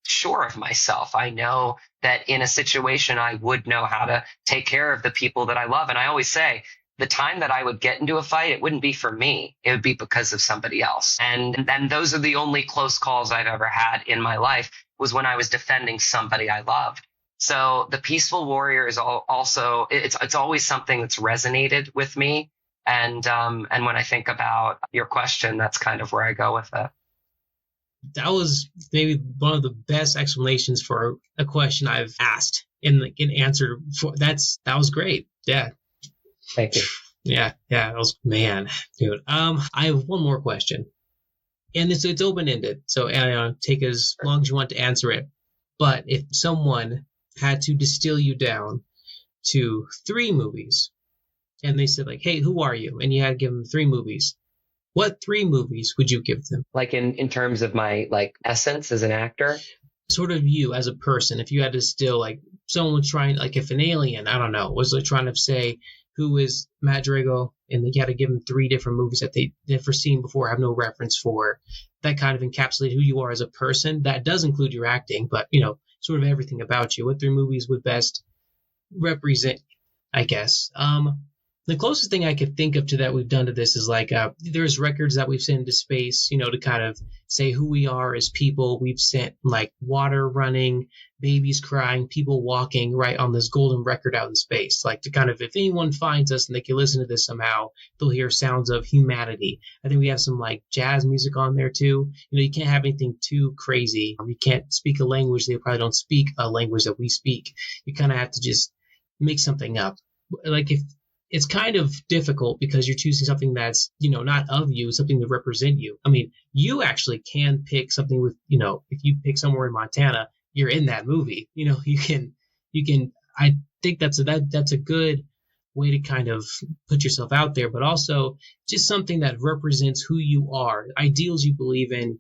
sure of myself. I know that in a situation, I would know how to take care of the people that I love. And I always say, the time that I would get into a fight, it wouldn't be for me. It would be because of somebody else. And those are the only close calls I've ever had in my life, was when I was defending somebody I loved. So the peaceful warrior is also, it's always something that's resonated with me. And when I think about your question, that's kind of where I go with it. That was maybe one of the best explanations for a question I've asked and answered for. That was great. Yeah. Thank you. Yeah. That was, man, dude. I have one more question, and it's open-ended. So take as long as you want to answer it. But if someone had to distill you down to 3 movies, and they said hey, who are you? And you had to give them 3 movies. What 3 movies would you give them? Like in terms of my essence as an actor? Sort of you as a person. If you had to distill, someone was trying, if an alien, I don't know, was trying to say who is Matt Drago, and you had to give them 3 different movies that they've never seen before, have no reference for, that kind of encapsulate who you are as a person. That does include your acting, but sort of everything about you. What 3 movies would best represent, I guess? The closest thing I could think of to that we've done to this is there's records that we've sent into space, to kind of say who we are as people. We've sent water running, babies crying, people walking right on this golden record out in space. To kind of, if anyone finds us and they can listen to this somehow, they'll hear sounds of humanity. I think we have some jazz music on there too. You can't have anything too crazy. You can't speak a language. They probably don't speak a language that we speak. You kind of have to just make something up. If it's kind of difficult because you're choosing something that's, not of you, something to represent you. I mean, you actually can pick something with, if you pick somewhere in Montana, you're in that movie. You can, I think that's a good way to kind of put yourself out there, but also just something that represents who you are, ideals you believe in,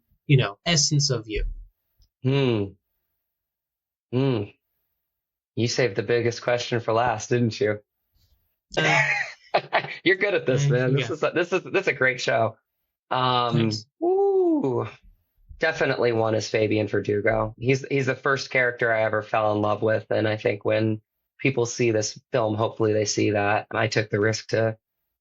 essence of you. You saved the biggest question for last, didn't you? You're good at this, man. This is a great show. Definitely one is Fabian for Drago. He's the first character I ever fell in love with, and I think when people see this film, hopefully they see that. I took the risk to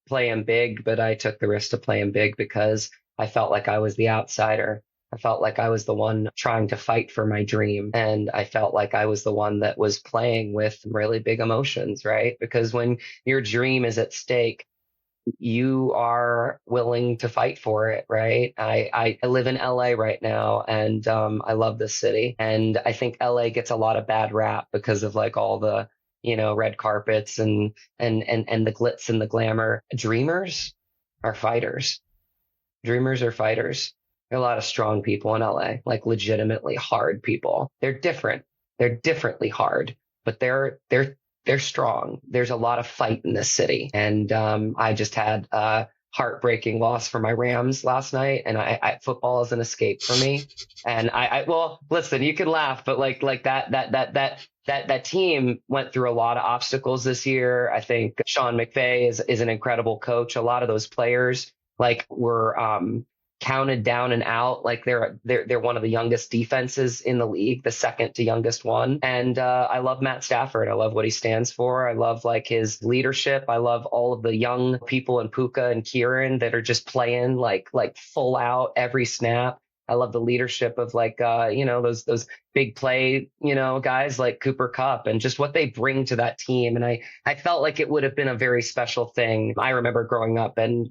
play him big, but I took the risk to play him big because I felt like I was the outsider. I felt like I was the one trying to fight for my dream. And I felt like I was the one that was playing with really big emotions, right? Because when your dream is at stake, you are willing to fight for it, right? I live in LA right now, and I love this city. And I think LA gets a lot of bad rap because of all the, red carpets and the glitz and the glamour. Dreamers are fighters. Dreamers are fighters. There are a lot of strong people in LA, legitimately hard people. They're different. They're differently hard, but they're strong. There's a lot of fight in this city. And I just had a heartbreaking loss for my Rams last night, and I football is an escape for me. And well, listen, you can laugh, but that team went through a lot of obstacles this year. I think Sean McVay is an incredible coach. A lot of those players were counted down and out. They're one of the youngest defenses in the league, the second to youngest one. And I love Matt Stafford. I love what he stands for. I love his leadership. I love all of the young people in Puka and Kieran that are just playing like full out every snap. I love the leadership of those big play, guys like Cooper Kupp and just what they bring to that team. And I felt like it would have been a very special thing. I remember growing up and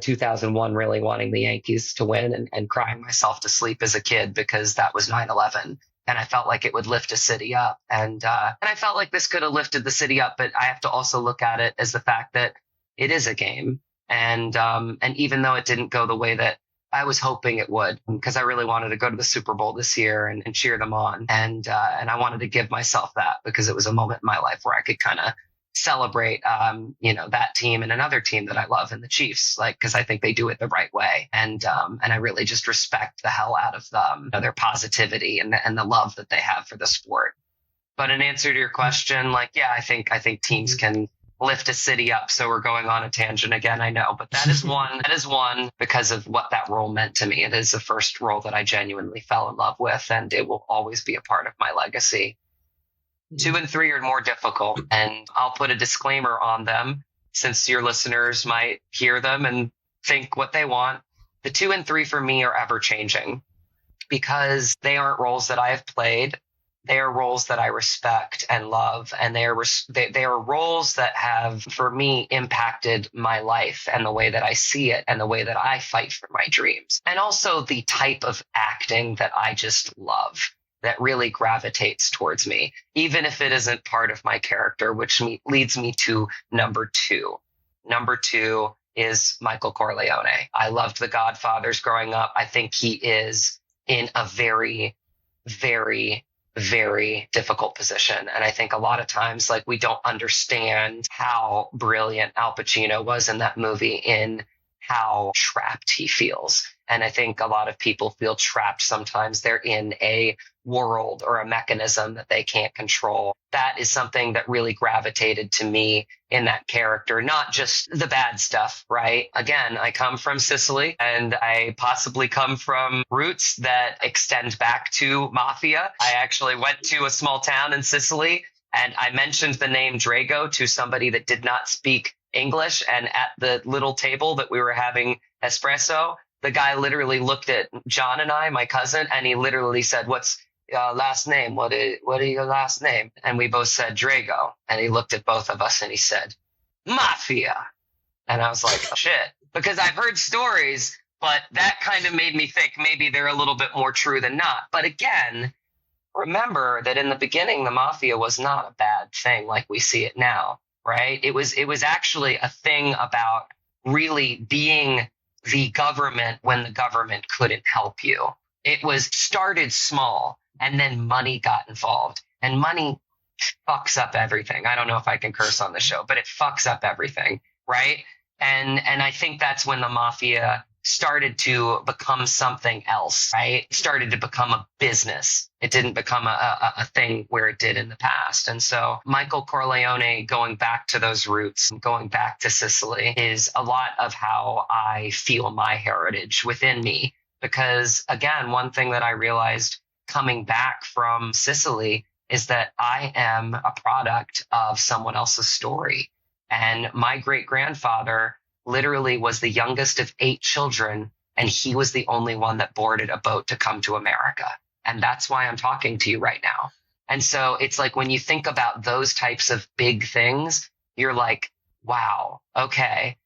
2001 really wanting the Yankees to win and crying myself to sleep as a kid because that was 9/11. And I felt like it would lift a city up. And I felt like this could have lifted the city up. But I have to also look at it as the fact that it is a game. And even though it didn't go the way that I was hoping it would, because I really wanted to go to the Super Bowl this year and cheer them on. And I wanted to give myself that, because it was a moment in my life where I could kind of celebrate, that team and another team that I love, in the Chiefs, because I think they do it the right way. And I really just respect the hell out of them, their positivity and the love that they have for the sport. But in answer to your question, I think teams can lift a city up. So we're going on a tangent again, I know, but that is one because of what that role meant to me. It is the first role that I genuinely fell in love with, and it will always be a part of my legacy. 2 and 3 are more difficult, and I'll put a disclaimer on them, since your listeners might hear them and think what they want. The 2 and 3 for me are ever changing, because they aren't roles that I have played. They are roles that I respect and love, and they are roles that have, for me, impacted my life and the way that I see it and the way that I fight for my dreams. And also the type of acting that I just love, that really gravitates towards me, even if it isn't part of my character, which leads me to number 2. Number 2 is Michael Corleone. I loved The Godfathers growing up. I think he is in a very, very, very difficult position. And I think a lot of times, we don't understand how brilliant Al Pacino was in that movie, in how trapped he feels. And I think a lot of people feel trapped sometimes. They're in a world or a mechanism that they can't control. That is something that really gravitated to me in that character, not just the bad stuff, right? Again, I come from Sicily, and I possibly come from roots that extend back to mafia. I actually went to a small town in Sicily, and I mentioned the name Drago to somebody that did not speak English. And at the little table that we were having espresso, the guy literally looked at John and I, my cousin, and he literally said, "What's last name? What are your last name?" And we both said Drago. And he looked at both of us and he said, "Mafia." And I was like, oh, shit, because I've heard stories, but that kind of made me think maybe they're a little bit more true than not. But again, remember that in the beginning, the mafia was not a bad thing like we see it now, right? It was actually a thing about really being the government when the government couldn't help you. It was started small, and then money got involved, and money fucks up everything. I don't know if I can curse on the show, but it fucks up everything, right? And I think that's when the mafia started to become something else, right? It started to become a business. It didn't become a thing where it did in the past. And so Michael Corleone, going back to those roots, going back to Sicily, is a lot of how I feel my heritage within me. Because again, one thing that I realized coming back from Sicily is that I am a product of someone else's story. And my great-grandfather literally was the youngest of 8 children, and he was the only one that boarded a boat to come to America. And that's why I'm talking to you right now. And so it's like when you think about those types of big things, you're like, wow, okay,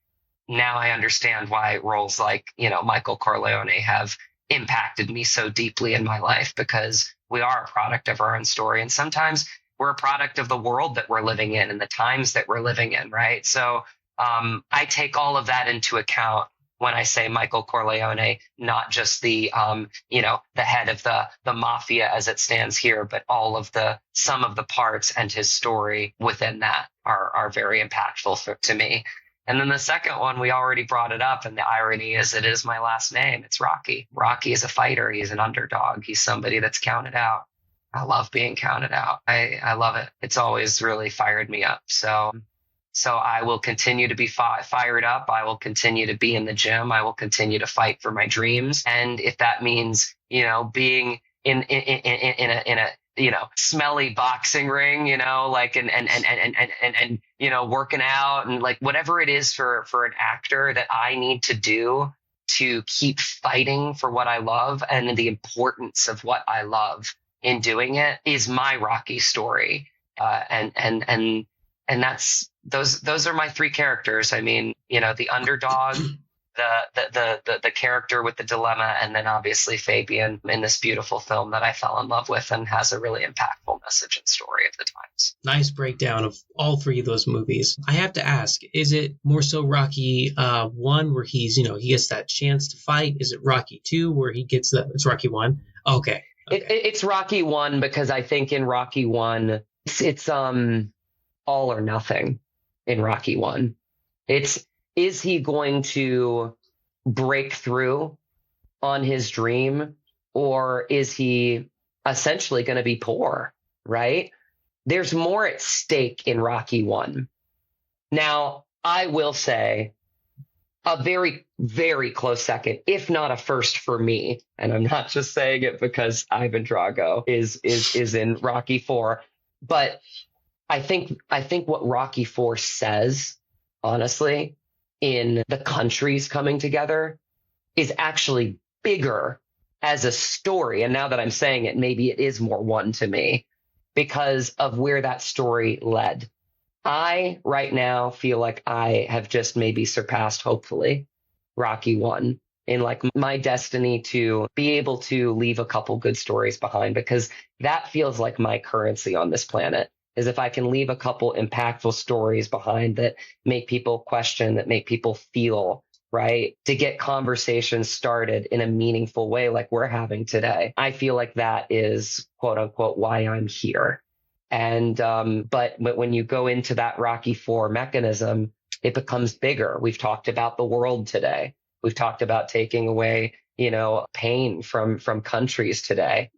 now I understand why roles like, Michael Corleone have impacted me so deeply in my life, because we are a product of our own story. And sometimes we're a product of the world that we're living in and the times that we're living in, right? So I take all of that into account when I say Michael Corleone, not just the head of the mafia as it stands here, but all of the sum of the parts and his story within that are very impactful to me. And then the second one, we already brought it up, and the irony is it is my last name. It's Rocky. Rocky is a fighter. He's an underdog. He's somebody that's counted out. I love being counted out. I love it. It's always really fired me up. So I will continue to be fired up. I will continue to be in the gym. I will continue to fight for my dreams. And if that means, being in a smelly boxing ring, and working out and like whatever it is for an actor that I need to do to keep fighting for what I love and the importance of what I love in doing it is my Rocky story. And that's, those are my 3 characters. I mean, the underdog, the character with the dilemma, and then obviously Fabian in this beautiful film that I fell in love with and has a really impactful message and story of the times. Nice breakdown of all three of those movies. I have to ask, is it more so Rocky 1 where he's, he gets that chance to fight? Is it Rocky 2 where he gets it's Rocky 1? Okay. It's Rocky 1 because I think in Rocky 1, it's all or nothing in Rocky 1. Is he going to break through on his dream, or is he essentially going to be poor, right? There's more at stake in Rocky 1. Now, I will say a very, very close second, if not a first for me, and I'm not just saying it because Ivan Drago is in Rocky 4, but I think what Rocky 4 says, honestly, in the countries coming together is actually bigger as a story. And now that I'm saying it, maybe it is more one to me because of where that story led. I right now feel like I have just maybe surpassed, hopefully, Rocky 1 in like my destiny to be able to leave a couple good stories behind, because that feels like my currency on this planet. Is if I can leave a couple impactful stories behind that make people question, that make people feel, right? To get conversations started in a meaningful way like we're having today. I feel like that is, quote unquote, why I'm here. And but when you go into that Rocky 4 mechanism, it becomes bigger. We've talked about the world today. We've talked about taking away, pain from countries today.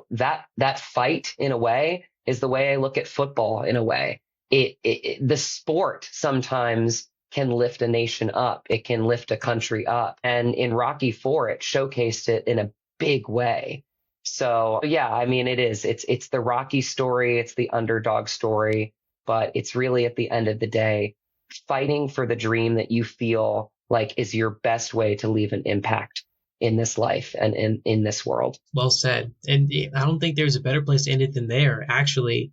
That fight in a way is the way I look at football in a way. The sport sometimes can lift a nation up. It can lift a country up. And in Rocky 4, it showcased it in a big way. So yeah, I mean, it is. It's the Rocky story. It's the underdog story. But it's really at the end of the day, fighting for the dream that you feel like is your best way to leave an impact in this life and in this world. Well said. And I don't think there's a better place to end it than there, actually.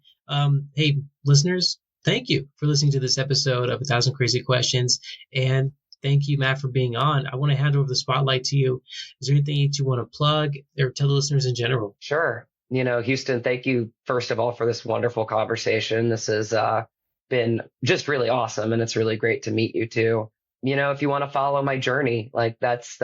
Hey, listeners, thank you for listening to this episode of 1,000 Crazy Questions. And thank you, Matt, for being on. I want to hand over the spotlight to you. Is there anything that you want to plug or tell the listeners in general? Sure. Houston, thank you, first of all, for this wonderful conversation. This has been just really awesome. And it's really great to meet you, too. If you want to follow my journey, like that's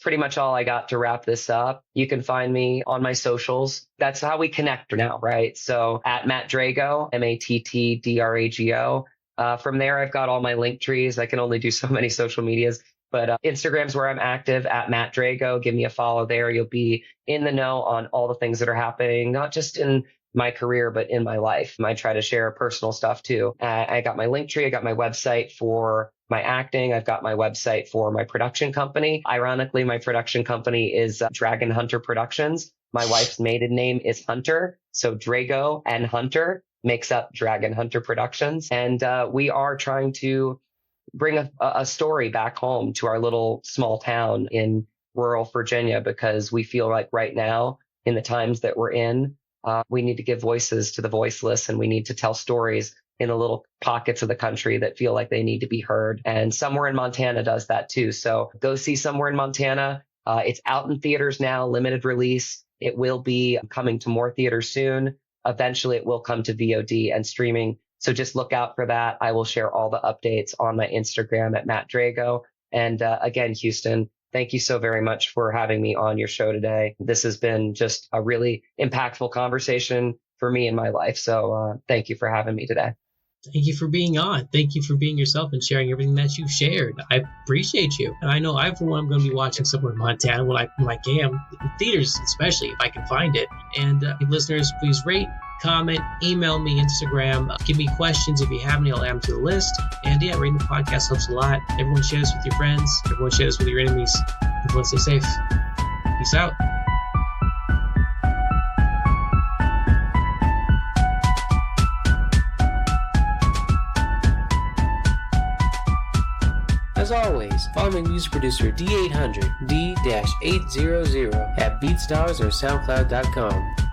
pretty much all I got to wrap this up. You can find me on my socials. That's how we connect now, right? So at Matt Drago, MattDrago. From there, I've got all my link trees. I can only do so many social medias, but Instagram's where I'm active at Matt Drago. Give me a follow there. You'll be in the know on all the things that are happening, not just in my career, but in my life. I try to share personal stuff too. I got my link tree. I got my website for my acting. I've got my website for my production company. Ironically, my production company is Dragon Hunter Productions. My wife's maiden name is Hunter. So Drago and Hunter makes up Dragon Hunter Productions. And we are trying to bring a story back home to our little small town in rural Virginia, because we feel like right now, in the times that we're in, we need to give voices to the voiceless, and we need to tell stories in the little pockets of the country that feel like they need to be heard. And Somewhere in Montana does that too. So go see Somewhere in Montana. It's out in theaters now, limited release. It will be coming to more theaters soon. Eventually it will come to VOD and streaming. So just look out for that. I will share all the updates on my Instagram at Matt Drago. And again, Houston, thank you so very much for having me on your show today. This has been just a really impactful conversation for me in my life. So thank you for having me today. Thank you for being on. Thank you for being yourself and sharing everything that you've shared. I appreciate you. And I know for one, I'm going to be watching Somewhere in Montana when I can, in theaters especially, if I can find it. And listeners, please rate, comment, email me, Instagram, give me questions if you have any. I'll add them to the list. And yeah, rating the podcast helps a lot. Everyone share this with your friends. Everyone share this with your enemies. Everyone stay safe. Peace out. As always, follow my music producer D800, D-800 at BeatStars or SoundCloud.com.